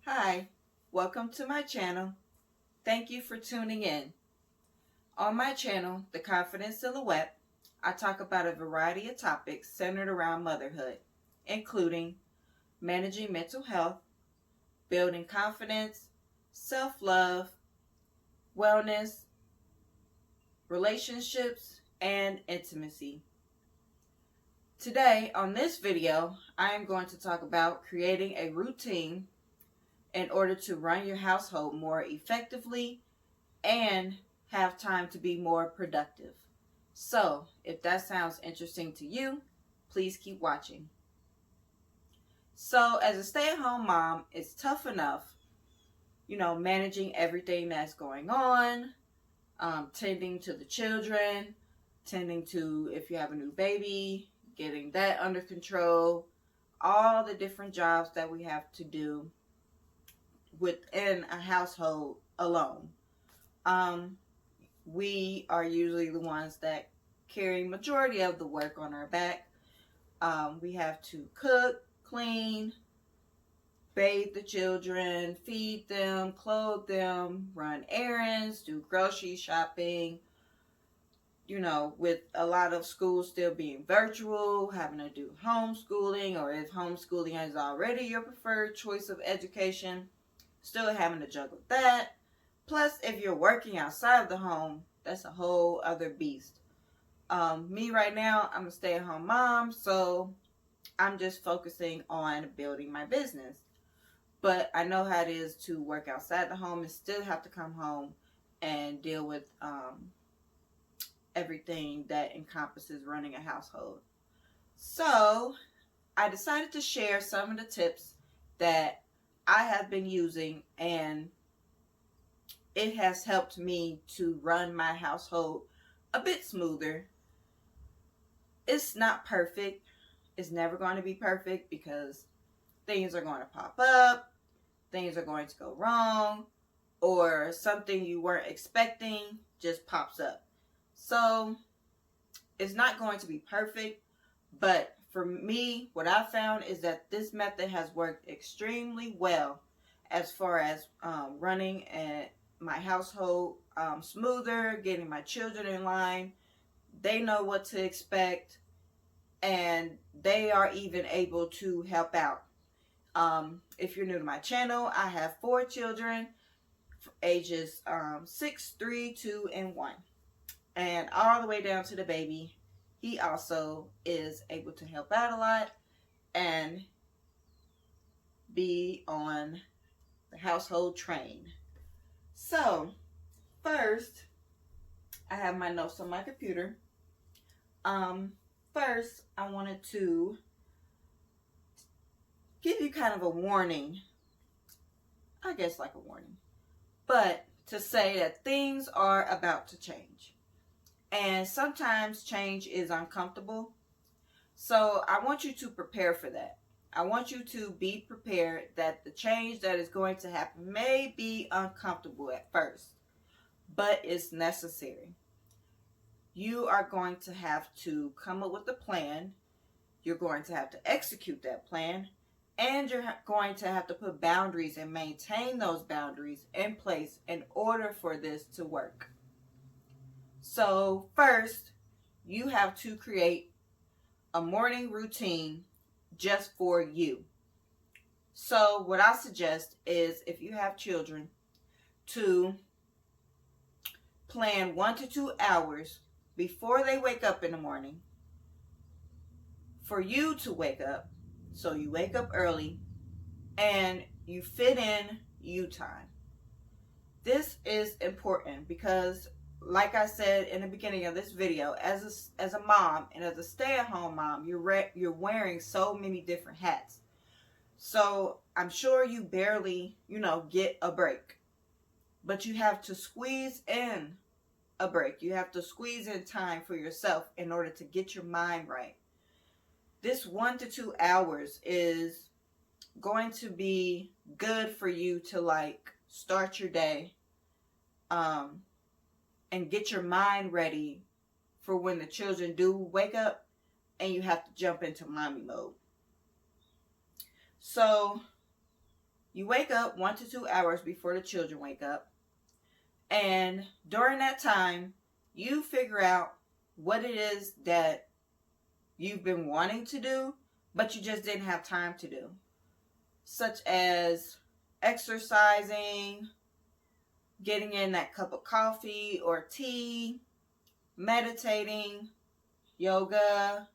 Hi, welcome to my channel. Thank you for tuning in. On my channel, The Confident Silhouette, I talk about a variety of topics centered around motherhood, including managing mental health, building confidence, self-love, wellness, relationships, and intimacy. Today, on this video, I am going to talk about creating a routine in order to run your household more effectively and have time to be more productive. So, if that sounds interesting to you, please keep watching. So, as a stay at home mom, it's tough enough, managing everything that's going on, tending to the children, tending to if you have a new baby, getting that under control, all the different jobs that we have to do within a household alone. Um, we are usually the ones that carry majority of the work on our back. We have to cook, clean, bathe the children, feed them, clothe them, run errands, do grocery shopping. With a lot of schools still being virtual, having to do homeschooling, or if homeschooling is already your preferred choice of education, still having to juggle that. Plus, if you're working outside of the home, that's a whole other beast. Me right now, I'm a stay-at-home mom, so I'm just focusing on building my business. But I know how it is to work outside the home and still have to come home and deal with everything that encompasses running a household. So I decided to share some of the tips that I have been using, and it has helped me to run my household a bit smoother. It's not perfect. It's never going to be perfect because things are going to pop up, things are going to go wrong, or something you weren't expecting just pops up. So it's not going to be perfect, but for me, what I found is that this method has worked extremely well as far as running my household smoother, getting my children in line. They know what to expect, and they are even able to help out. If you're new to my channel, I have 4 children, ages 6, 3, 2, and 1. And all the way down to the baby. He also is able to help out a lot and be on the household train. So, first, I have my notes on my computer. First, I wanted to give you kind of a warning. I guess like a warning. But to say that things are about to change. And sometimes change is uncomfortable. So I want you to prepare for that. I want you to be prepared that the change that is going to happen may be uncomfortable at first, but it's necessary. You are going to have to come up with a plan. You're going to have to execute that plan. And you're going to have to put boundaries and maintain those boundaries in place in order for this to work. So first, you have to create a morning routine just for you. So what I suggest is, if you have children, to plan 1 to 2 hours before they wake up in the morning for you to wake up. So you wake up early and you fit in you time. This is important because, like I said in the beginning of this video, as a mom and as a stay-at-home mom, you're wearing so many different hats. So I'm sure you barely, get a break. But you have to squeeze in a break. You have to squeeze in time for yourself in order to get your mind right. This 1 to 2 hours is going to be good for you to start your day and get your mind ready for when the children do wake up and you have to jump into mommy mode. So You wake up 1 to 2 hours before the children wake up. And during that time, you figure out what it is that you've been wanting to do, but you just didn't have time to do. Such as exercising, getting in that cup of coffee or tea, meditating, yoga,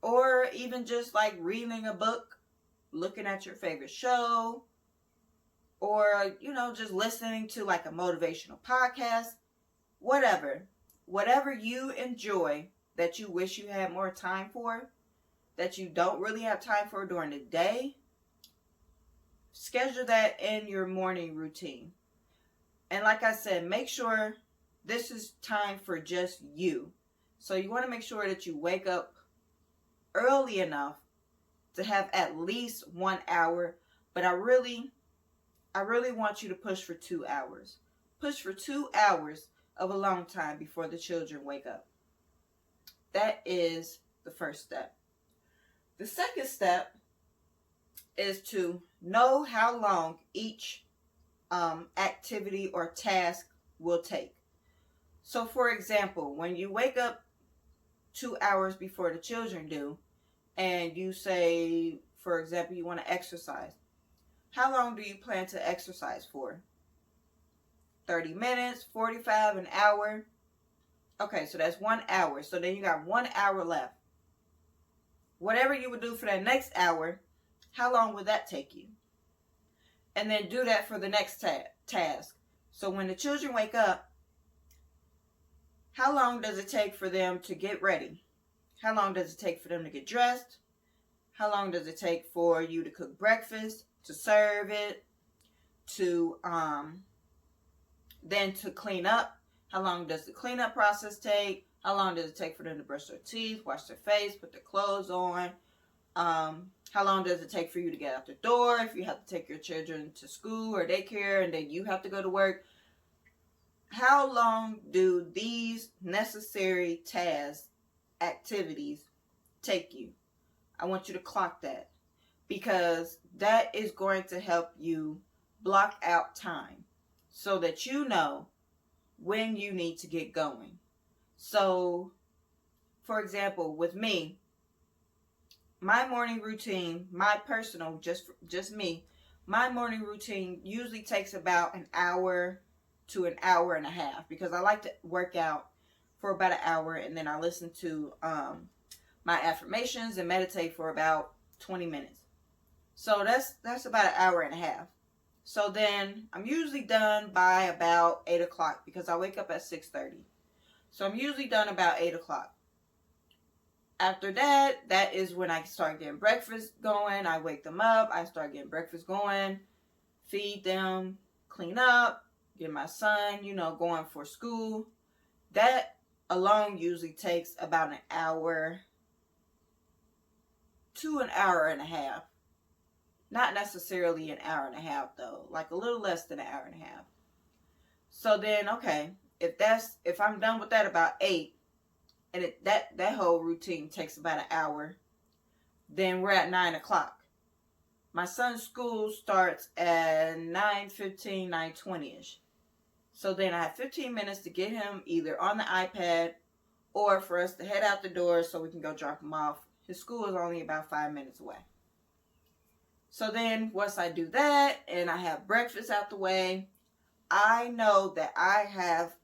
or even just like reading a book, looking at your favorite show, or, just listening to like a motivational podcast, whatever you enjoy that you wish you had more time for, that you don't really have time for during the day, schedule that in your morning routine. And like I said, make sure this is time for just you. So you want to make sure that you wake up early enough to have at least 1 hour, but I really want you to push for 2 hours. Push for 2 hours of alone time before the children wake up. That is the first step. The second step is to know how long each activity or task will take. So for example, when you wake up 2 hours before the children do, and you say, for example, you want to exercise, how long do you plan to exercise for? 30 minutes, 45, an hour? Okay, so that's 1 hour. So then you got 1 hour left. Whatever you would do for that next hour, how long would that take you? And then do that for the next task. So when the children wake up, how long does it take for them to get ready? How long does it take for them to get dressed? How long does it take for you to cook breakfast, to serve it, to then to clean up? How long does the cleanup process take? How long does it take for them to brush their teeth, wash their face, put their clothes on? How long does it take for you to get out the door if you have to take your children to school or daycare and then you have to go to work? How long do these necessary tasks, activities take you? I want you to clock that, because that is going to help you block out time so that you know when you need to get going. So, for example, with me, my morning routine, my personal, just me, my morning routine usually takes about an hour to an hour and a half, because I like to work out for about an hour, and then I listen to my affirmations and meditate for about 20 minutes. So that's about an hour and a half. So then I'm usually done by about 8 o'clock, because I wake up at 6:30. So I'm usually done about 8 o'clock. After that, that is when I start getting breakfast going. I wake them up. I start getting breakfast going, feed them, clean up, get my son, going for school. That alone usually takes about an hour to an hour and a half. Not necessarily an hour and a half though, like a little less than an hour and a half. So then, okay, if I'm done with that about 8, and that whole routine takes about an hour, then we're at 9 o'clock. My son's school starts at 9:15, 9:20ish. So then I have 15 minutes to get him either on the iPad or for us to head out the door so we can go drop him off. His school is only about 5 minutes away. So then once I do that and I have breakfast out the way, I know that I have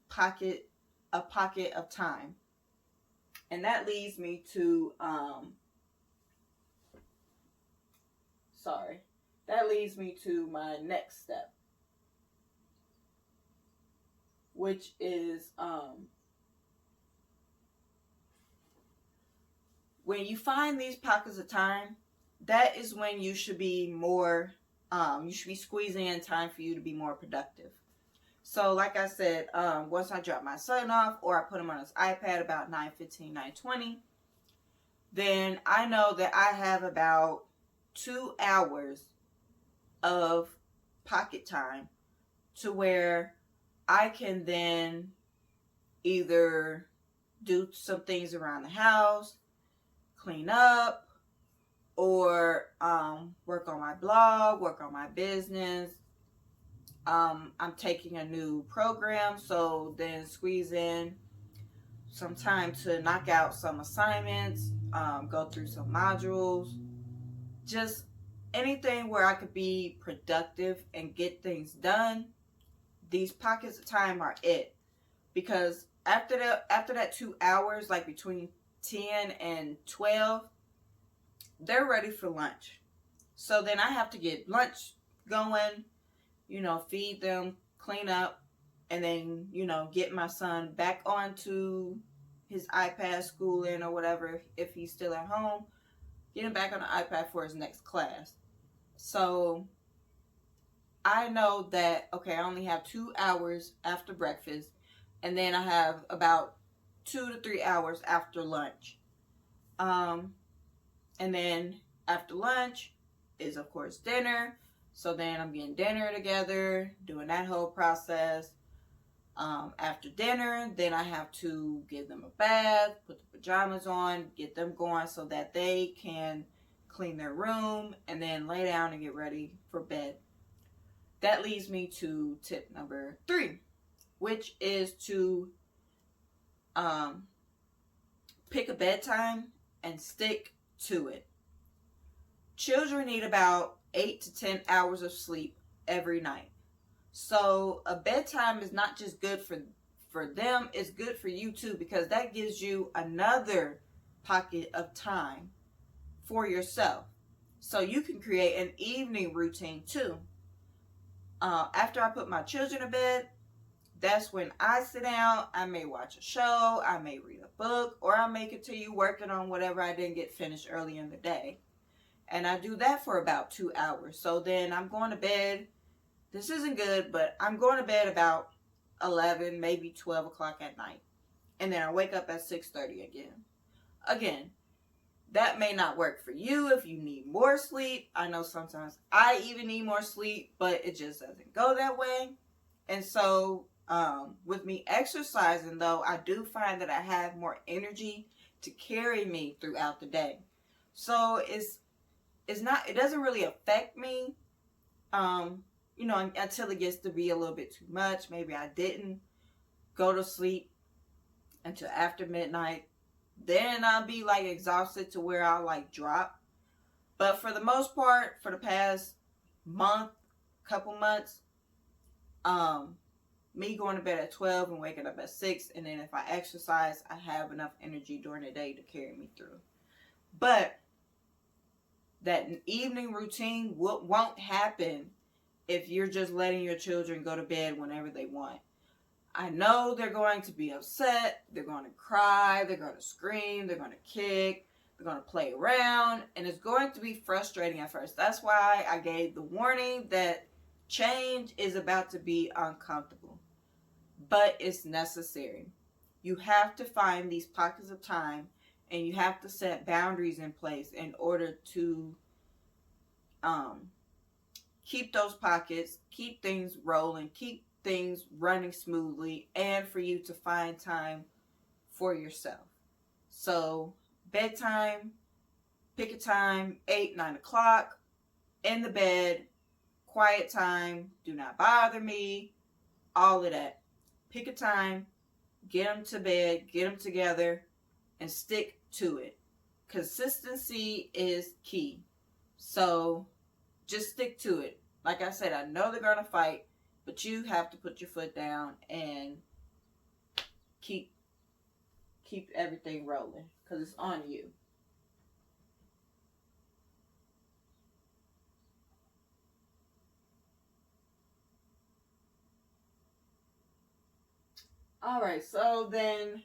a pocket of time. And that leads me to my next step, which is when you find these pockets of time, that is when you should be squeezing in time for you to be more productive. So like I said, once I drop my son off or I put him on his iPad about 9:15, 9:20, then I know that I have about 2 hours of pocket time to where I can then either do some things around the house, clean up, or work on my blog, work on my business. I'm taking a new program, so then squeeze in some time to knock out some assignments, go through some modules, just anything where I could be productive and get things done. These pockets of time are it, because after that 2 hours, like between 10 and 12, they're ready for lunch. So then I have to get lunch going, feed them, clean up, and then, get my son back onto his iPad schooling or whatever if he's still at home. Get him back on the iPad for his next class. So I know that, okay, I only have 2 hours after breakfast, and then I have about 2 to 3 hours after lunch. And then after lunch is, of course, dinner. So then I'm getting dinner together, doing that whole process. After dinner, then I have to give them a bath, put the pajamas on, get them going so that they can clean their room and then lay down and get ready for bed. That leads me to tip number 3, which is to pick a bedtime and stick to it. Children need about 8 to 10 hours of sleep every night. So a bedtime is not just good for them, it's good for you too, because that gives you another pocket of time for yourself. So you can create an evening routine too. After I put my children to bed, that's when I sit down. I may watch a show, I may read a book, or I may continue working on whatever I didn't get finished early in the day. And I do that for about 2 hours. So then I'm going to bed. This isn't good, but I'm going to bed about 11, maybe 12 o'clock at night. And then I wake up at 6:30 again. Again, that may not work for you if you need more sleep. I know sometimes I even need more sleep, but it just doesn't go that way. And so with me exercising, though, I do find that I have more energy to carry me throughout the day. So it doesn't really affect me, until it gets to be a little bit too much. Maybe I didn't go to sleep until after midnight. Then I'll be like exhausted to where I'll like drop. But for the most part, for the past couple months, me going to bed at 12 and waking up at 6, and then if I exercise, I have enough energy during the day to carry me through. But that evening routine won't happen if you're just letting your children go to bed whenever they want. I know they're going to be upset, they're going to cry, they're going to scream, they're going to kick, they're going to play around, and it's going to be frustrating at first. That's why I gave the warning that change is about to be uncomfortable, but it's necessary. You have to find these pockets of time, and you have to set boundaries in place in order to keep those pockets, keep things rolling, keep things running smoothly, and for you to find time for yourself. So bedtime, pick a time, 8, 9 o'clock, in the bed, quiet time, do not bother me, all of that. Pick a time, get them to bed, get them together, and stick to it. Consistency is key. So just stick to it. Like I said, I know they're going to fight, but you have to put your foot down and keep everything rolling, because it's on you. All right, so then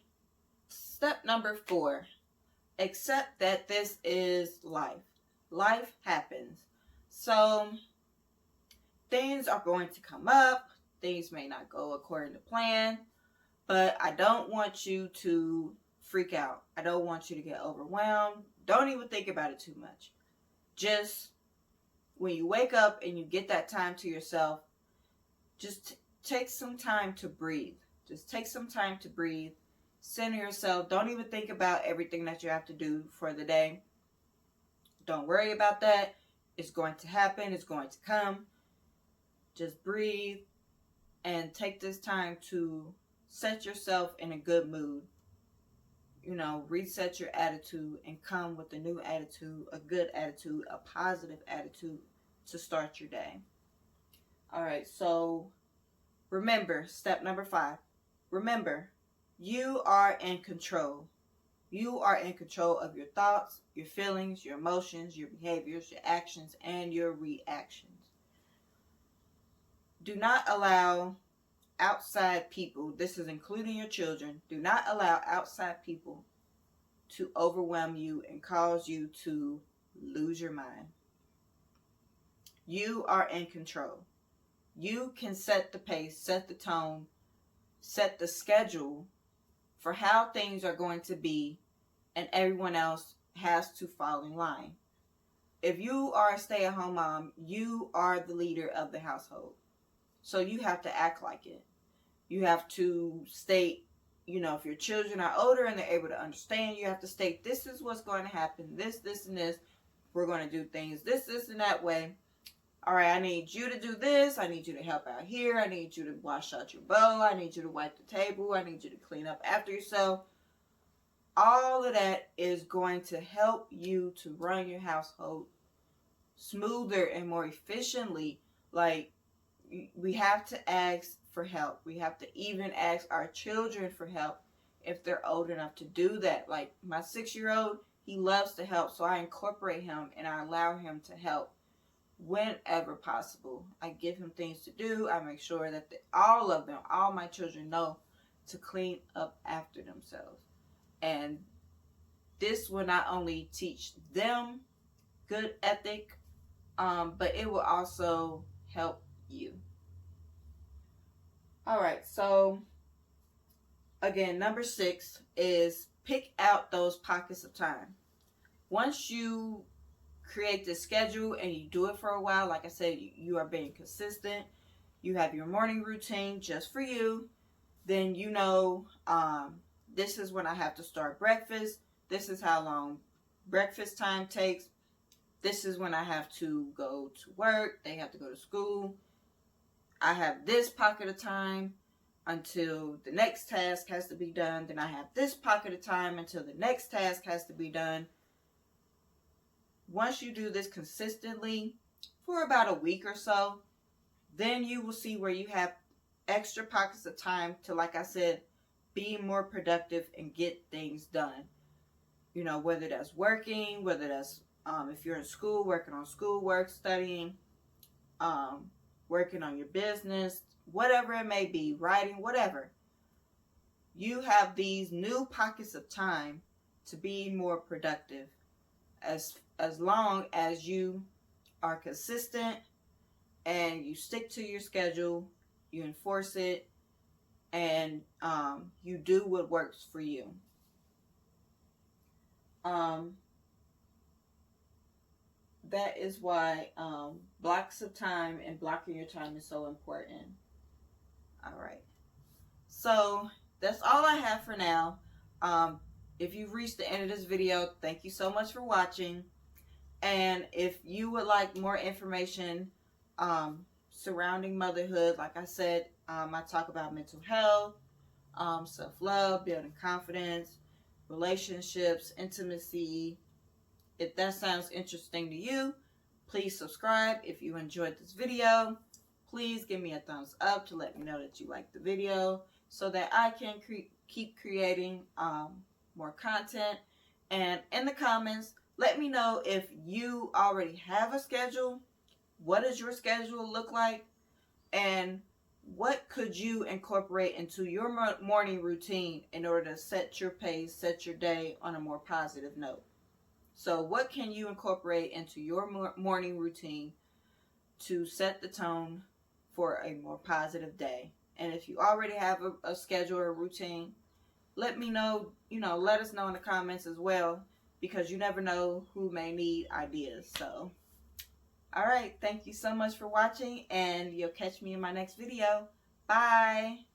step number 4, accept that this is life. Life happens. So things are going to come up. Things may not go according to plan, but I don't want you to freak out. I don't want you to get overwhelmed. Don't even think about it too much. Just when you wake up and you get that time to yourself, just take some time to breathe. Just take some time to breathe. Center yourself. Don't even think about everything that you have to do for the day. Don't worry about that. It's going to happen. It's going to come. Just breathe and take this time to set yourself in a good mood. Reset your attitude and come with a new attitude, a good attitude, a positive attitude to start your day. All right, so remember, step number 5. Remember, you are in control. You are in control of your thoughts, your feelings, your emotions, your behaviors, your actions, and your reactions. Do not allow outside people, this is including your children, do not allow outside people to overwhelm you and cause you to lose your mind. You are in control. You can set the pace, set the tone, set the schedule for how things are going to be, and everyone else has to fall in line. If you are a stay-at-home mom, you are the leader of the household. So you have to act like it. You have to state, if your children are older and they're able to understand, you have to state, this is what's going to happen, this, and this. We're going to do things this, and that way. All right, I need you to do this. I need you to help out here. I need you to wash out your bowl. I need you to wipe the table. I need you to clean up after yourself. All of that is going to help you to run your household smoother and more efficiently. Like, we have to ask for help. We have to even ask our children for help if they're old enough to do that. Like my 6-year-old, he loves to help, so I incorporate him and I allow him to help whenever possible. I give him things to do. I make sure that all my children know to clean up after themselves. And this will not only teach them good ethic, but it will also help you. All right, so again, number 6 is pick out those pockets of time. Once you create the schedule and you do it for a while, like I said, you are being consistent, you have your morning routine just for you, then this is when I have to start breakfast, this is how long breakfast time takes, this is when I have to go to work, they have to go to school, I have this pocket of time until the next task has to be done, then I have this pocket of time until the next task has to be done. Once you do this consistently for about a week or so, then you will see where you have extra pockets of time to, like I said, be more productive and get things done. Whether that's working, whether that's if you're in school, working on schoolwork, studying, working on your business, whatever it may be, writing, whatever. You have these new pockets of time to be more productive as long as you are consistent and you stick to your schedule, you enforce it, and you do what works for you. That is why blocks of time and blocking your time is so important. All right. So that's all I have for now. If you've reached the end of this video, thank you so much for watching. And if you would like more information surrounding motherhood, like I said, I talk about mental health, self-love, building confidence, relationships, intimacy. If that sounds interesting to you, please subscribe. If you enjoyed this video, please give me a thumbs up to let me know that you liked the video so that I can keep creating more content. And in the comments, let me know if you already have a schedule. What does your schedule look like? And what could you incorporate into your morning routine in order to set your pace, set your day on a more positive note? So what can you incorporate into your morning routine to set the tone for a more positive day? And if you already have a schedule or a routine, let me know, let us know in the comments as well, because you never know who may need ideas. So, all right, thank you so much for watching, and you'll catch me in my next video. Bye.